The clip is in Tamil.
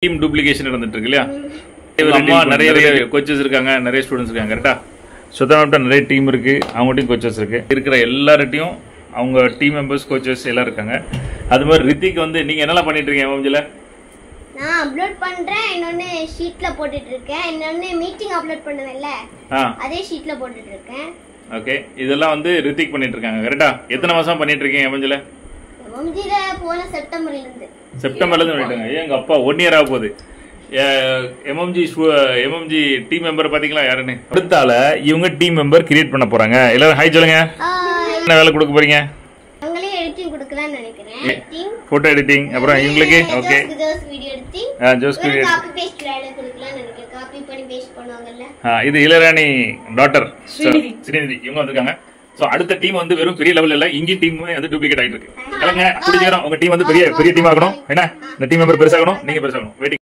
டீம் டூப்ளிகேஷன் நடந்துட்டு இருக்கு இல்லையா? அம்மா நிறைய கோச்சஸ் இருக்காங்க, நிறைய ஸ்டூடெண்ட்ஸ் இருக்காங்க. கரெக்டா? சுத்தமாக நிறைய டீம் இருக்கு, அவங்ககிட்டயும் கோச்சஸ் இருக்கு. இருக்கிற எல்லார்ட்டையும் அவங்க டீம் மெம்பர்ஸ் கோச்சஸ் எல்லாம் இருக்காங்க. அது மாதிரி ரித்திக் வந்து நீங்க என்னெல்லாம் பண்ணிட்டு இருக்கீங்க எம்எம்ஜில? நான் அப்லோட் பண்றேன், இன்னொன்னு ஷீட்ல போட்டுட்டு இருக்கேன், இன்னொன்னு மீட்டிங் அப்லோட் பண்ணுவேன்ல அதே ஷீட்ல போட்டுட்டு இருக்கேன். ஓகே, இதெல்லாம் வந்து ரித்திக் பண்ணிட்டு இருக்காங்க. கரெக்டா? எத்தனை மாசம் பண்ணிட்டு இருக்கீங்க எம்எம்ஜில? எம்எம்ஜில போன செப்டம்பர்ல இருந்து பண்ணிட்டாங்க. எங்க அப்பா 1 இயர் ஆக போகுது. எம்எம்ஜி டீம் மெம்பர் பாத்தீங்களா யாருன்னு? அடுத்தால இவங்க டீம் மெம்பர் கிரியேட் பண்ண போறாங்க. எல்லாரும் ஹாய் சொல்லுங்க. என்ன வேலை கொடுக்க போறீங்க? அவங்களே எடிட்டிங் கொடுக்கலாம்னு நினைக்கிறேன். போட்டோ எடிட்டிங், அப்புறம் இவங்களுக்கு ஓகே வீடியோ எடிட்டிங், ஜோஸ் காப்பி பேஸ்ட் வேலை கொடுக்கலாம்னு நினைக்கிறேன். காப்பி பண்ணி பேஸ்ட் பண்ணுவாங்கல்ல. இது இளராணி டாட்டர் ஸ்ரீநிதி, இவங்க வந்திருக்காங்க. சோ அடுத்த டீம் வந்து வெறும் பெரிய லெவல்ல இல்ல, இங்க டீம் வந்து டூப்ளிகேட் ஆயிட்டு இருக்கு. உங்க டீம் வந்து பெரிய டீம் ஆகணும். என்ன இந்த டீம் மெம்பர் பெருசாகணும், நீங்க பெருசாகணும். வெயிட்டிங்.